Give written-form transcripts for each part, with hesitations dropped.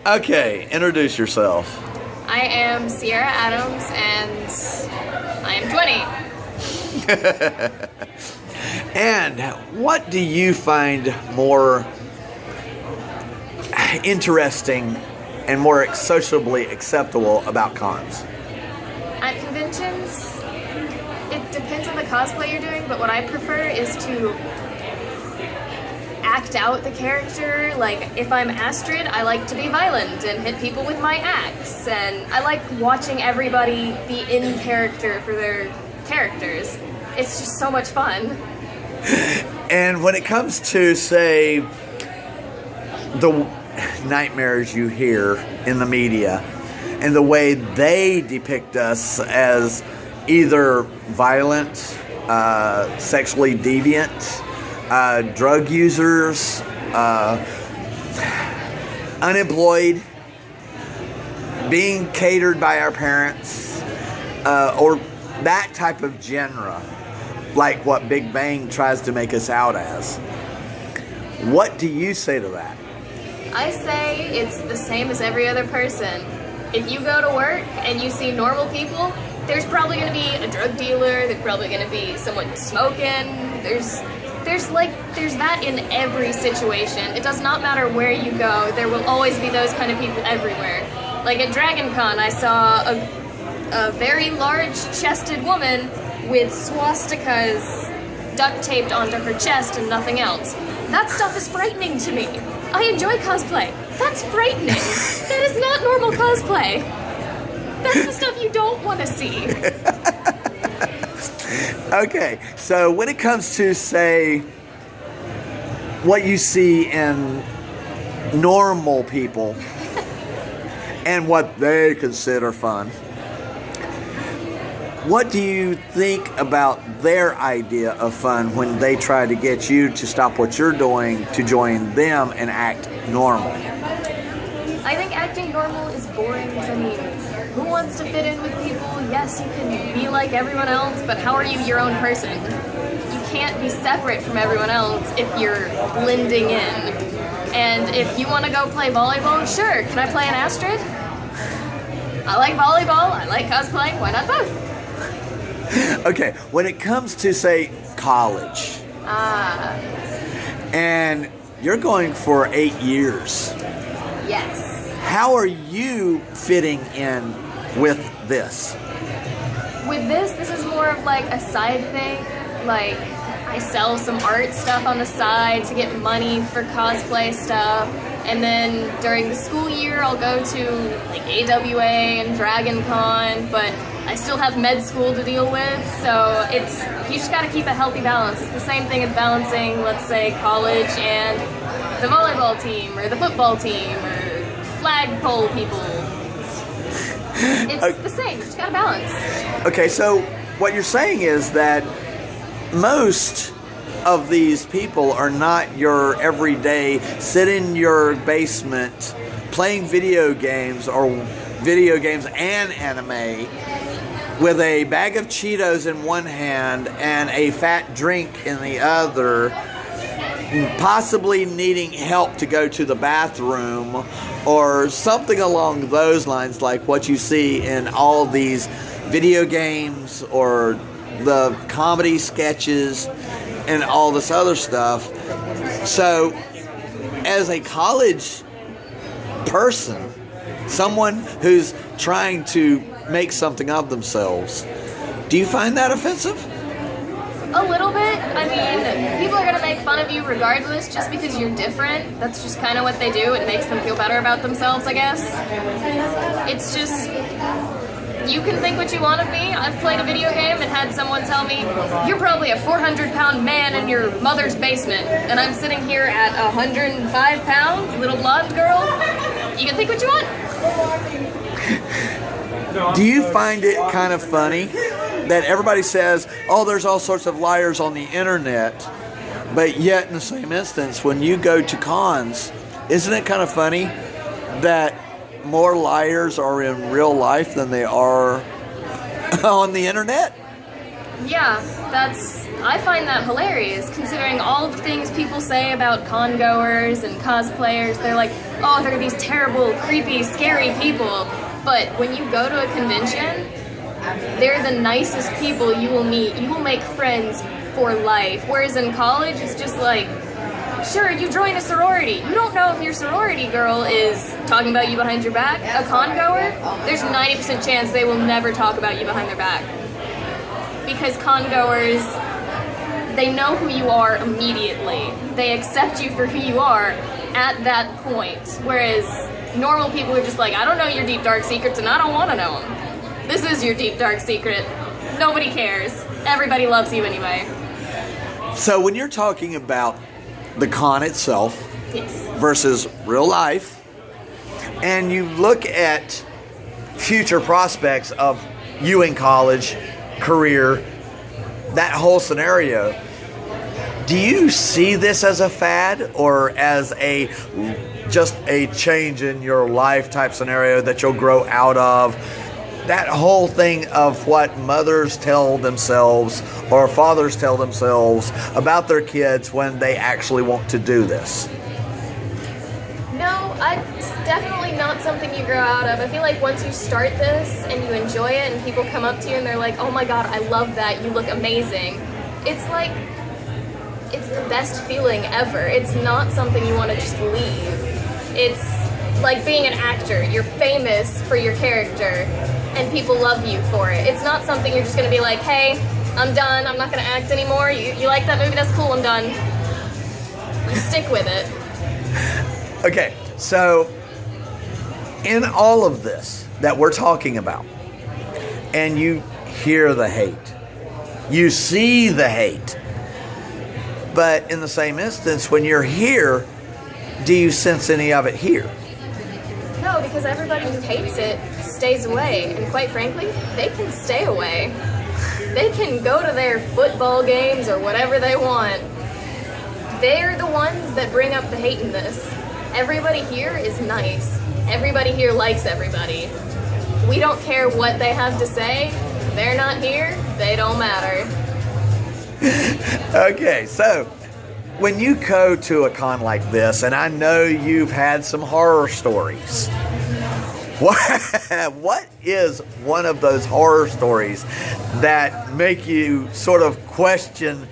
Okay, introduce yourself. I am Sierra Adams and I am 20. And what do you find more interesting and more sociably acceptable about cons? At conventions, it depends on the cosplay you're doing, but what I prefer is to act out the character. Like, if I'm Astrid, I like to be violent and hit people with my axe, and I like watching everybody be in character for their characters. It's just so much fun. And when it comes to, say, the nightmares you hear in the media and the way they depict us as either violent, sexually deviant, drug users, unemployed, being catered by our parents, or that type of genre, like what Big Bang tries to make us out as. What do you say to that? I say it's the same as every other person. If you go to work and you see normal people, there's probably going to be a drug dealer, there's probably going to be someone smoking, there's that in every situation. It does not matter where you go, there will always be those kind of people everywhere. Like at Dragon Con, I saw a very large-chested woman with swastikas duct taped onto her chest and nothing else. That stuff is frightening to me. I enjoy cosplay. That's frightening. That is not normal cosplay. That's the stuff you don't want to see. Okay, so when it comes to, say, what you see in normal people and what they consider fun, what do you think about their idea of fun when they try to get you to stop what you're doing to join them and act normal? I think acting normal is boring because, I mean, who wants to fit in with people? Yes, you can be like everyone else, but how are you your own person? You can't be separate from everyone else if you're blending in. And if you want to go play volleyball, sure. Can I play an Astrid? I like volleyball, I like cosplaying, why not both? Okay, when it comes to, say, college, and you're going for 8 years. Yes. How are you fitting in with this? With this is more of like a side thing. Like, I sell some art stuff on the side to get money for cosplay stuff. And then during the school year, I'll go to like AWA and Dragon Con, but I still have med school to deal with, so you just gotta keep a healthy balance. It's the same thing as balancing, let's say, college and the volleyball team, or the football team, or flagpole people. It's the same, you just gotta balance. Okay, so what you're saying is that most of these people are not your everyday sit in your basement playing video games or video games and anime with a bag of Cheetos in one hand and a fat drink in the other, possibly needing help to go to the bathroom or something along those lines, like what you see in all these video games or the comedy sketches and all this other stuff. So, as a college person, someone who's trying to make something of themselves, do you find that offensive? A little bit. I mean, people are going to make fun of you regardless just because you're different. That's just kind of what they do. It makes them feel better about themselves, I guess. It's just, you can think what you want of me. I've played a video game and had someone tell me, you're probably a 400-pound man in your mother's basement, and I'm sitting here at 105 pounds, little blonde girl. You can think what you want. Do you find it kind of funny that everybody says, oh, there's all sorts of liars on the internet, but yet in the same instance, when you go to cons, isn't it kind of funny that more liars are in real life than they are on the internet? Yeah, I find that hilarious, considering all the things people say about con goers and cosplayers. They're like, oh, they're these terrible, creepy, scary people. But when you go to a convention, they're the nicest people you will meet. You will make friends for life. Whereas in college, it's just like, sure, you join a sorority. You don't know if your sorority girl is talking about you behind your back. A con goer, there's 90% chance they will never talk about you behind their back. Because con goers, they know who you are immediately. They accept you for who you are at that point. Whereas normal people are just like, I don't know your deep dark secrets and I don't want to know them. This is your deep dark secret. Nobody cares. Everybody loves you anyway. So when you're talking about the con itself versus real life, and you look at future prospects of you in college, career, that whole scenario, do you see this as a fad or as just a change in your life type scenario that you'll grow out of? That whole thing of what mothers tell themselves or fathers tell themselves about their kids when they actually want to do this. No, it's definitely not something you grow out of. I feel like once you start this and you enjoy it and people come up to you and they're like, oh my god, I love that, you look amazing. It's like, it's the best feeling ever. It's not something you want to just leave. It's like being an actor. You're famous for your character and people love you for it. It's not something you're just going to be like, hey, I'm done, I'm not going to act anymore. You like that movie? That's cool, I'm done. You stick with it. Okay, so in all of this that we're talking about, and you hear the hate, you see the hate, but in the same instance, when you're here, do you sense any of it here? No, because everybody who hates it stays away, and quite frankly, they can stay away. They can go to their football games or whatever they want. They're the ones that bring up the hate in this. Everybody here is nice. Everybody here likes everybody. We don't care what they have to say. They're not here, they don't matter. Okay, so when you go to a con like this, and I know you've had some horror stories, what is one of those horror stories that make you sort of question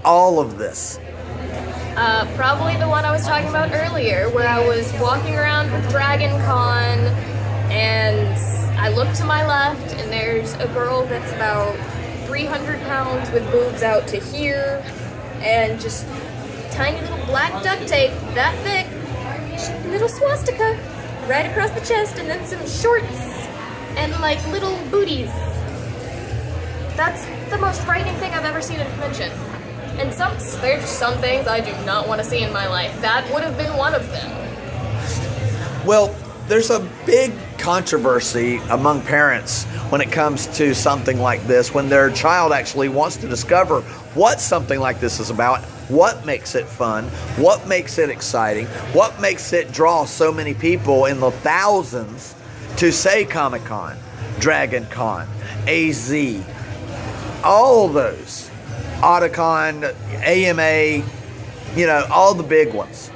all of this? Probably the one I was talking about earlier, where I was walking around with Dragon Con, and I look to my left, and there's a girl that's about 300 pounds with boobs out to here, and just tiny little black duct tape, that thick, little swastika right across the chest, and then some shorts and like little booties. That's the most frightening thing I've ever seen at a convention. And there's just some things I do not want to see in my life. That would have been one of them. Well, there's a big controversy among parents when it comes to something like this, when their child actually wants to discover what something like this is about, what makes it fun, what makes it exciting, what makes it draw so many people in the thousands to, say, Comic-Con, Dragon Con, AZ, all those. Otakon, AMA, all the big ones.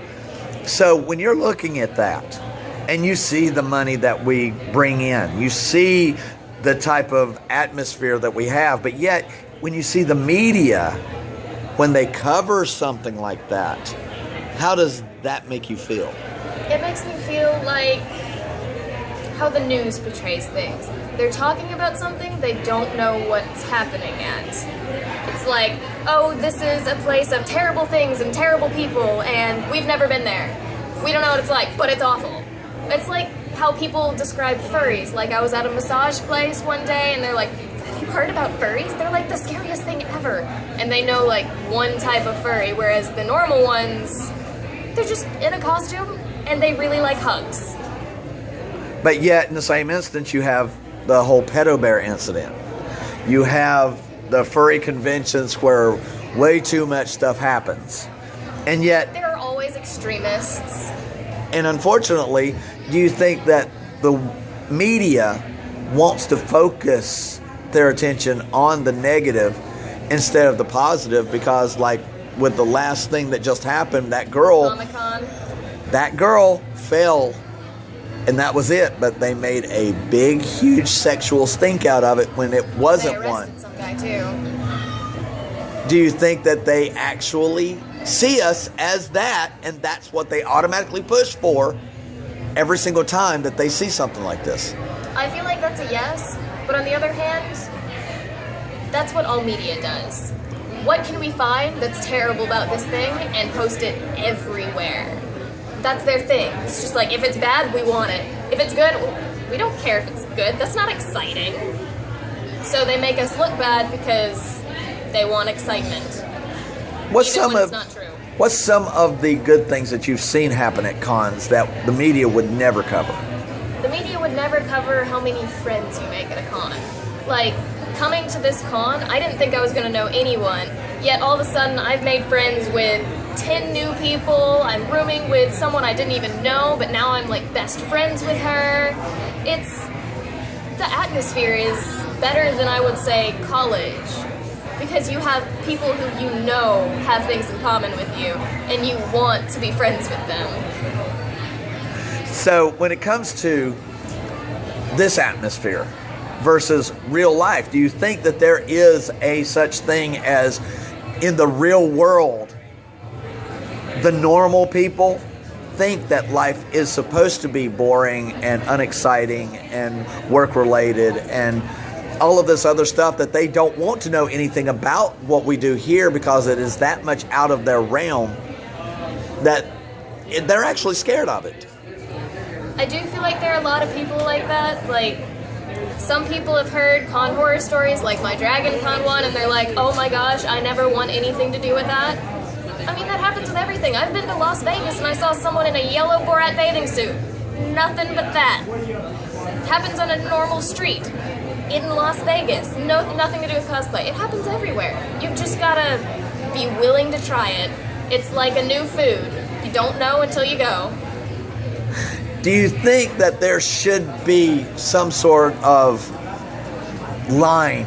So when you're looking at that and you see the money that we bring in, you see the type of atmosphere that we have, but yet when you see the media, when they cover something like that, how does that make you feel? It makes me feel like how the news portrays things. They're talking about something they don't know what's happening at. It's like, oh, this is a place of terrible things and terrible people, and we've never been there. We don't know what it's like, but it's awful. It's like how people describe furries. Like, I was at a massage place one day, and they're like, have you heard about furries? They're like the scariest thing ever. And they know, like, one type of furry, whereas the normal ones, they're just in a costume, and they really like hugs. But yet, in the same instance, you have the whole pedo bear incident. You have the furry conventions where way too much stuff happens. And yet, there are always extremists. And unfortunately, do you think that the media wants to focus their attention on the negative instead of the positive? Because, like, with the last thing that just happened, that girl... Comic-Con. That girl fell, and that was it. But they made a big, huge sexual stink out of it when it wasn't They one. arrested some guy too. Do you think that they actually see us as that, and that's what they automatically push for every single time that they see something like this? I feel like that's a yes, but on the other hand, that's what all media does. What can we find that's terrible about this thing and post it everywhere? That's their thing. It's just like, if it's bad, we want it. If it's good, we don't care if it's good. That's not exciting. So they make us look bad because they want excitement. What's even some when of it's not true. What's some of the good things that you've seen happen at cons that the media would never cover? The media would never cover how many friends you make at a con. Like, coming to this con, I didn't think I was going to know anyone, yet all of a sudden I've made friends with 10 new people. I'm rooming with someone I didn't even know, but now I'm like best friends with her. The atmosphere is better than I would say college, because you have people who you know have things in common with you, and you want to be friends with them. So when it comes to this atmosphere versus real life, do you think that there is a such thing as, in the real world, the normal people think that life is supposed to be boring and unexciting and work-related and all of this other stuff, that they don't want to know anything about what we do here because it is that much out of their realm that they're actually scared of it? I do feel like there are a lot of people like that. Like, some people have heard con horror stories like my Dragon Con one, and they're like, oh my gosh, I never want anything to do with that. I mean, that happens with everything. I've been to Las Vegas and I saw someone in a yellow Borat bathing suit. Nothing but that. It happens on a normal street in Las Vegas. Nothing to do with cosplay. It happens everywhere. You've just gotta be willing to try it. It's like a new food. You don't know until you go. Do you think that there should be some sort of line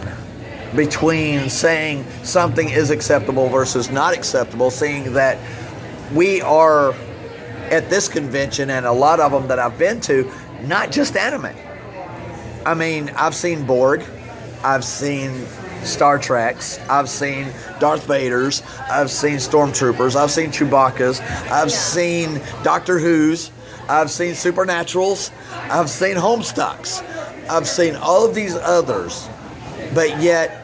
between saying something is acceptable versus not acceptable, seeing that we are at this convention, and a lot of them that I've been to, not just anime. I mean, I've seen Borg, I've seen Star Treks, I've seen Darth Vaders, I've seen Stormtroopers, I've seen Chewbacca's, I've seen Doctor Who's, I've seen Supernaturals, I've seen Homestucks, I've seen all of these others, but yet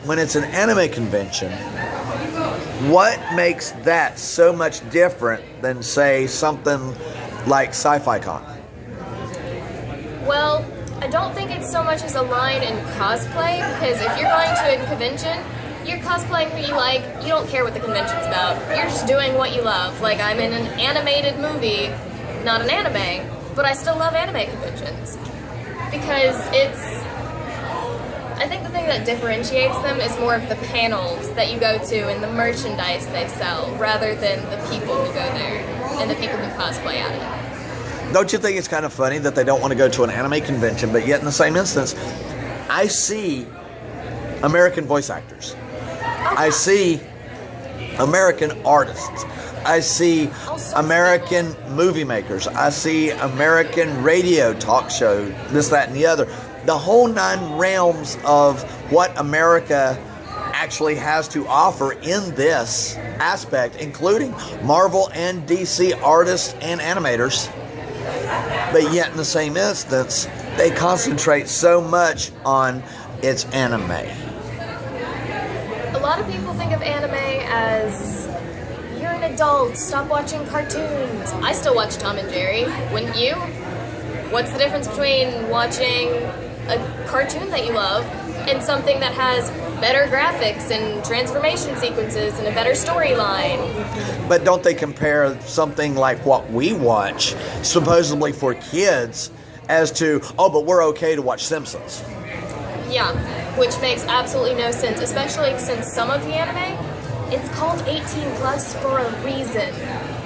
when it's an anime convention, what makes that so much different than, say, something like Sci-Fi Con? Well, I don't think it's so much as a line in cosplay, because if you're going to a convention, you're cosplaying who you like, you don't care what the convention's about, you're just doing what you love. Like, I'm in an animated movie, not an anime, but I still love anime conventions, because I think the thing that differentiates them is more of the panels that you go to and the merchandise they sell, rather than the people who go there and the people who cosplay at it. Don't you think it's kind of funny that they don't want to go to an anime convention, but yet in the same instance, I see American voice actors. I see American artists. I see American movie makers. I see American radio talk show, this, that, and the other. The whole 9 realms of what America actually has to offer in this aspect, including Marvel and DC artists and animators. But yet in the same instance, they concentrate so much on its anime. A lot of people think of anime as, you're an adult, stop watching cartoons. I still watch Tom and Jerry, wouldn't you? What's the difference between watching a cartoon that you love and something that has better graphics and transformation sequences and a better storyline? But don't they compare something like what we watch, supposedly for kids, as to, oh, but we're okay to watch Simpsons? Yeah, which makes absolutely no sense, especially since some of the anime, it's called 18 plus for a reason.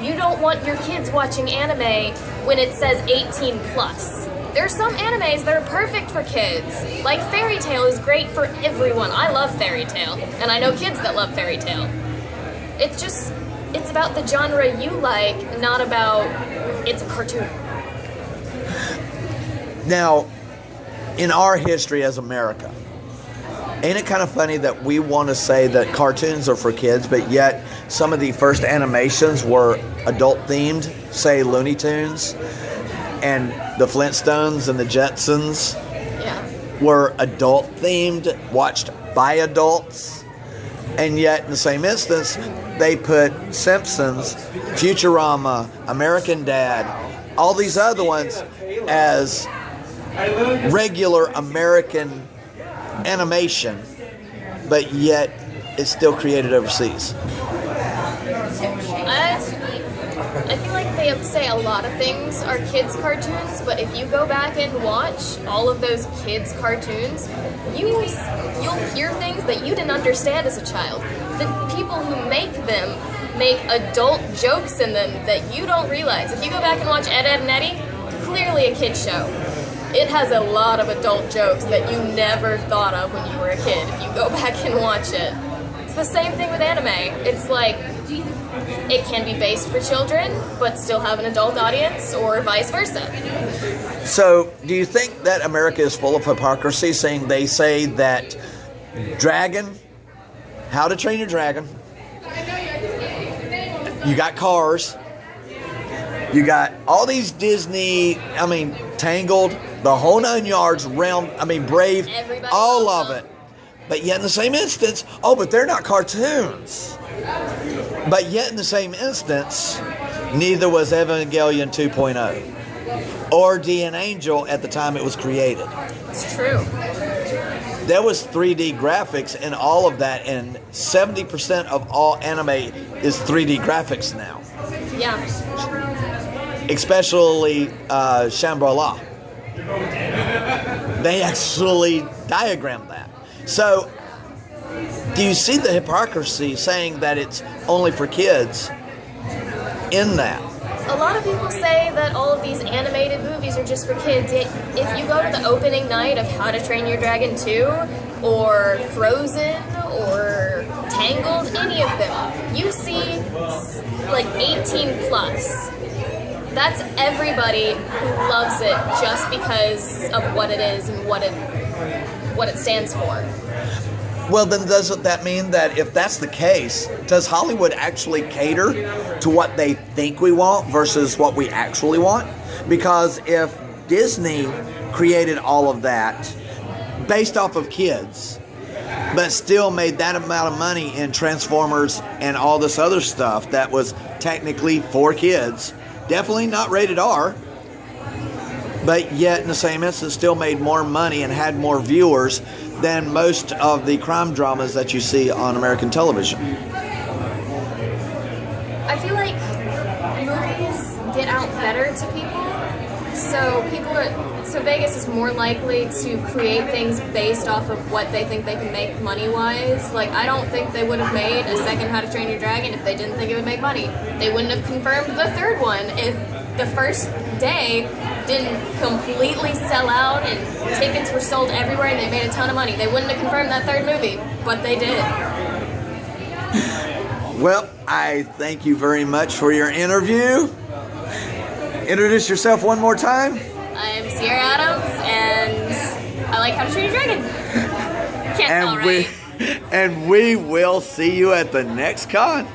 You don't want your kids watching anime when it says 18 plus. There are some animes that are perfect for kids. Like Fairy Tail is great for everyone. I love Fairy Tail, and I know kids that love Fairy Tail. It's about the genre you like, not about it's a cartoon. Now, in our history as America, ain't it kind of funny that we want to say that cartoons are for kids, but yet some of the first animations were adult themed, say Looney Tunes and the Flintstones and the Jetsons were adult themed, watched by adults, and yet in the same instance, they put Simpsons, Futurama, American Dad, all these other ones as regular American animation, but yet it's still created overseas. I feel like they say a lot of things are kids' cartoons, but if you go back and watch all of those kids' cartoons, you'll hear things that you didn't understand as a child. The people who make them make adult jokes in them that you don't realize. If you go back and watch Ed, Edd and Eddy, clearly a kid's show. It has a lot of adult jokes that you never thought of when you were a kid if you go back and watch it. It's the same thing with anime. It's like, it can be based for children, but still have an adult audience, or vice versa. So, do you think that America is full of hypocrisy, saying they say that How to Train Your Dragon, you got Cars, you got all these Disney, Tangled, the whole 9 yards, Brave, everybody all of it. But yet in the same instance, but they're not cartoons. But yet in the same instance, neither was Evangelion 2.0 or D and Angel at the time it was created. It's true. There was 3D graphics in all of that, and 70% of all anime is 3D graphics now. Yeah. Especially Shambhala. They actually diagrammed that. So, do you see the hypocrisy saying that it's only for kids in that? A lot of people say that all of these animated movies are just for kids. Yet if you go to the opening night of How to Train Your Dragon 2, or Frozen, or Tangled, any of them, you see like 18 plus. That's everybody who loves it just because of what it is and what it stands for. Well, then doesn't that mean that if that's the case, does Hollywood actually cater to what they think we want versus what we actually want? Because if Disney created all of that based off of kids, but still made that amount of money in Transformers and all this other stuff that was technically for kids, definitely not rated R, but yet in the same instance still made more money and had more viewers than most of the crime dramas that you see on American television. I feel like movies get out better to people, so Vegas is more likely to create things based off of what they think they can make money-wise. Like, I don't think they would have made a second How to Train Your Dragon if they didn't think it would make money. They wouldn't have confirmed the third one if the first day didn't completely sell out and tickets were sold everywhere and they made a ton of money. They wouldn't have confirmed that third movie, but they did. Well, I thank you very much for your interview. Introduce yourself one more time. I'm Sierra Adams, and I like How to Train Your Dragon. Can't tell, right? And we will see you at the next con.